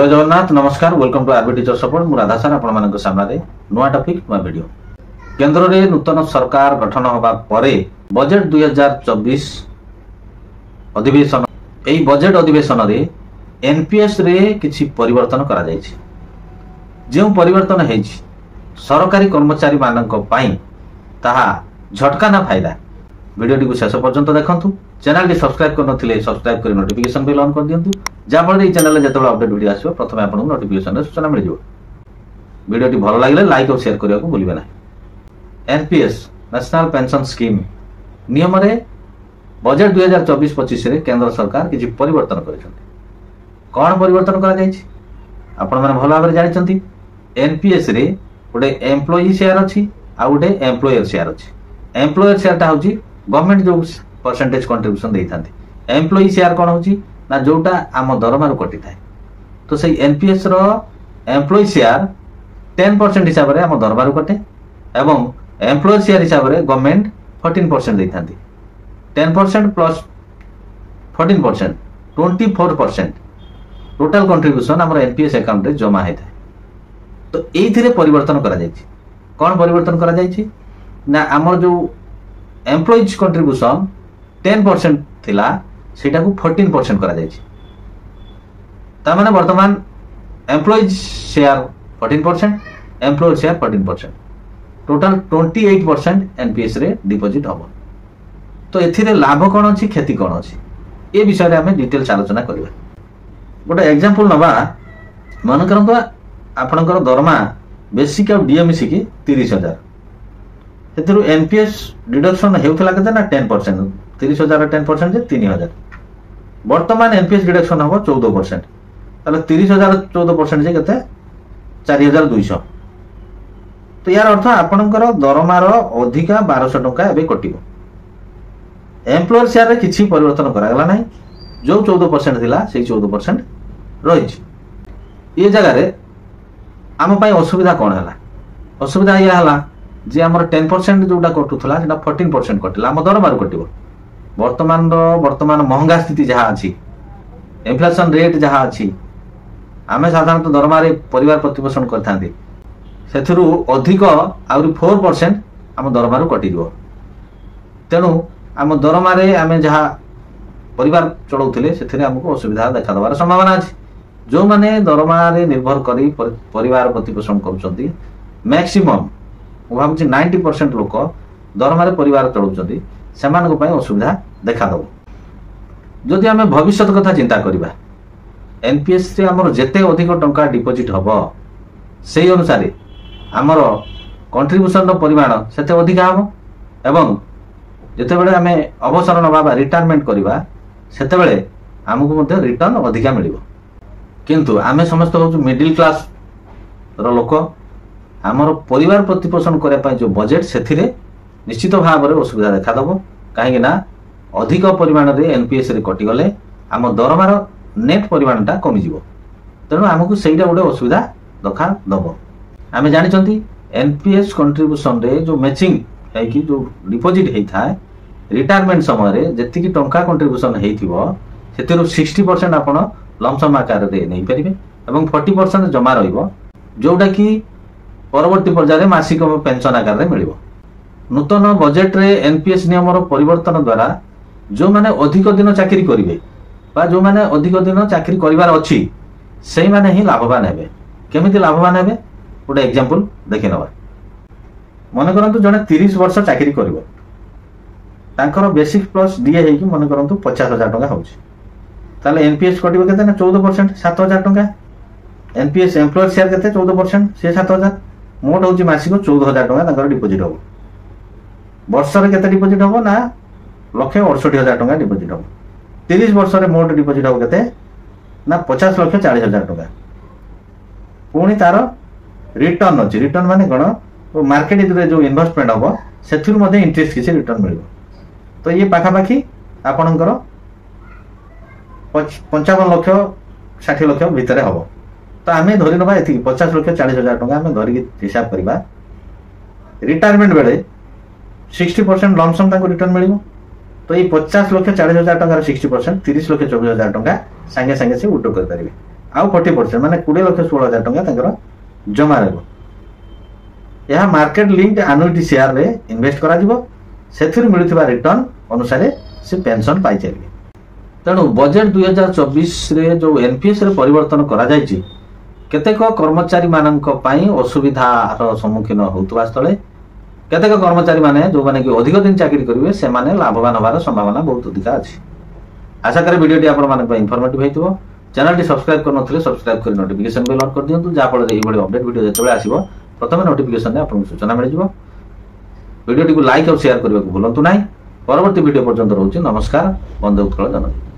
जय जगन्नाथ नमस्कार welcome to RB teacher support मु राधा सर आपण सामने नुआ टॉपिक नुआ वीडियो। केंद्र रे नूतन सरकार गठन होबा परे बजेट 2024 अधिवेशन एई बजेट अधिवेशन रे एनपीएस रे किछि परिवर्तन करा जायछि। जेउ परिवर्तन हेछि सरकारी कर्मचारी मानक पई ताहा झटका ना फायदा। वीडियो को शेष पर्यंत देखंतु। चैनल टी सब्सक्राइब कर नथिले सब्सक्राइब कर नोटिफिकेशन बेल ऑन कर दियंतु जा फल ए चैनल जेतेबेला अपडेट वीडियो आसीबो प्रथमे आपन नोटिफिकेशन रे सूचना मिल जिवो। वीडियो टी भलो लागिले लाइक और शेयर करिया को भूलिबे ना। एनपीएस नेशनल पेंशन स्कीम नियम रे बजेट 2024-25 रे केंद्र सरकार किछि परिवर्तन करिसथि। कोन परिवर्तन करा जायछि आपण माने भलो भाबरे जानिछथि। एनपीएस रे गोटे एम्प्लॉई शेयर अछि आ गोटे एम्प्लॉयर शेयर अछि। एम्प्लॉयर शेयर ता होछि गवर्नमेंट जो परसेंटेज कंट्रीब्यूशन देई थांती। एम्प्लॉई शेयर कोन होछि ना जोटा आम दरमार कटि थाए। तो सही एनपीएस रो एम्प्लॉई शेयर 10% हिसाब रे आम दरमार कटे एवं एम्प्लॉयर शेयर हिसाब रे गवर्नमेंट 14% देई थांती। 10% प्लस 14% 24% टोटल कंट्रीब्यूशन हमर एनपीएस अकाउंट रे जमा हे थाए। तो एइथिरे परिवर्तन करा जायछि। कोन परिवर्तन करा जायछि ना हमर जो एम्प्लॉइज कंट्रीब्यूशन 10% थिला सेटा को 14% करा जायछि। ता माने वर्तमान employees share 14% employer share 14% total 28% NPS रे डिपॉजिट हबो। तो एथिरे लाभ कोन अछि क्षति कोन अछि ए विषय रे हमें डिटेल्स आलोचना करबा। गोटे एग्जांपल नबा मन करंतो आपनकर दरमा बेसिक और डीएमसी की 30,000 हेतु एनपीएस डिडक्शन हेउथला केते ना 10% 30,000 10% जे 3,000 वर्तमान एनपीएस डिडक्शन हो 14% ताले 30,000 14% जे केते 4,200। तो यार अर्थ आपनकर दरमार अधिका 1200 टंका एबे कटिबो। एम्प्लॉयर शेयर रे किछि परिवर्तन करा गला नै जो 14% थिला सेही 14% रहिछि। ये जगह रे आम पई असुविधा कोन हला असुविधा या हला जे हमर 10% जोटा कटुथला सेटा 14% कटिला हम दरमार कटिबो। वर्तमान महंगा स्थिति जहाँ अच्छी इन्फ्लेशन रेट जहाँ अच्छी आमे साधारणतः दरमारे परिवार प्रतिपोषण करथांती सेथिरु अधिक आउरी 4% आम दरमारु कटिଯିवो। तेणु आम दरमारे आमे जहाँ परिवार चलाउथिले सेथिरे हमको असुविधा देखा दबार संभावना अछि। जो माने दरमारे निर्भर करी परिवार प्रतिपोषण करूछंती मैक्सिमम मु भाबुछि 90% लोक दरमारे परिवार चलाउछंती सेमान को असुविधा देखा दब। जदि आम भविष्य कथा चिंता करबा एनपीएस से आमर जेते अधिक टंका डिपॉजिट हबो सेही अनुसार आमर कंट्रीब्यूशन परिमाण सेते अधिक हबो एवं जेते बेले आमे अवसर नबा रिटायरमेंट करबा सेते बेले हमकु मध्ये रिटर्न अधिका मिलिबो। किंतु आमे समस्त हो मिडिल क्लास रो लोक आमर परिवार प्रतिपोषण करबा पई जो बजेट सेथिरे निश्चित भाव में असुविधा देखा दब। कहीं अधिक परिमाण रे एनपीएस रे कटि गले आम दरमार नेट परिमाणटा कमिजिव। तेणु आमको सेटा गोटे असुविधा देखा दब। आम जानी एनपीएस कंट्रीब्यूशन रे जो मैचिंग है कि जो डिपॉजिट होता है रिटायरमेंट समय जी टंका कंट्रीब्यूशन होती 60% आपण लमसम आकार दे नहीं पारे और 40% जमा रोटा कि परवर्ती पर्यायर मासिक पेंशन आकार में मिल। नूतन बजेट रे एनपीएस नियम परिवर्तन द्वारा जो माने अधिक दिन चाकरी करिवे बा जो माने अधिक दिन चाकरी करिवार अछि सेही माने ही लाभवान हेबे। केमिति लाभवान हेबे गोटे एग्जांपल देखि नबा। मन करंतु जने 30 वर्ष चाकरी करिवो तांकर बेसिक प्लस डीए हे कि मन करंतु 50,000 टंका होछि ताले एनपीएस कटिबो केते ना 14% 7,000 टंका। एनपीएस एम्प्लॉयर शेयर केते 14% से 7,000 मोट होछि मासिक 14,000 टंका तांकर डिपॉजिट हो। वर्ष रे केते डिपॉजिट हो ना 1,68,000 टंका डिपॉजिट हो। 30 वर्ष रे मोट डिपॉजिट हो केते ना 50,40,000 टंका। पुणी तार रिटर्न अछि। रिटर्न माने कोन मार्केट रे जो इन्वेस्टमेंट हो सेथुर मध्ये इंटरेस्ट किसी रिटर्न मिलिबो। तो ये पाखा पाखी आपनकर 55 लाख 60 लाख भितरे हबो। तो आमे धरि नबा एथि 50,40,000 टंका आमे धरि हिसाब करबा रिटायरमेंट बेले 60% लमसम ताको रिटर्न मिलिबो। तो ये 50,40,000 टंका 60% 30,24,000 टंका संगे संगे से उड्रो कर पारिबे। आउ 40% माने 20,16,000 टंका तांकर जमा रहबो। यह मार्केट लिंक्ड एनुइटी शेयर रे इन्वेस्ट करा जिवो सेथिर मिलुथिबा रिटर्न अनुसार से पेंशन पाई चलिए। तेणु बजेट 2024 रे जो एनपीएस रे परिवर्तन करा जायछि केतेक कर्मचारी मानक पई असुविधार सम्मुखीन होतबा स्थले केतेक कर्मचारी माने जो माने कि अधिक दिन चाकरी करिवे से माने लाभवान होबार संभावना बहुत अधिक अछि। आशा करे वीडियोटी आपण मानक पई इन्फॉर्मेटिव हेतिबो। चैनल टी सब्सक्राइब करनथले सब्सक्राइब करी नोटिफिकेशन बेल ऑन कर दियंतु जा फल एही भली अपडेट वीडियो जेतबे आसीबो प्रथमे नोटिफिकेशन ने आपन सूचना मिल जिवो। वीडियोटी को लाइक और शेयर करबा को भूलंतु नाही। परवर्ती वीडियो पर्यंत रहउछि नमस्कार। बंदे उत्कल जननी।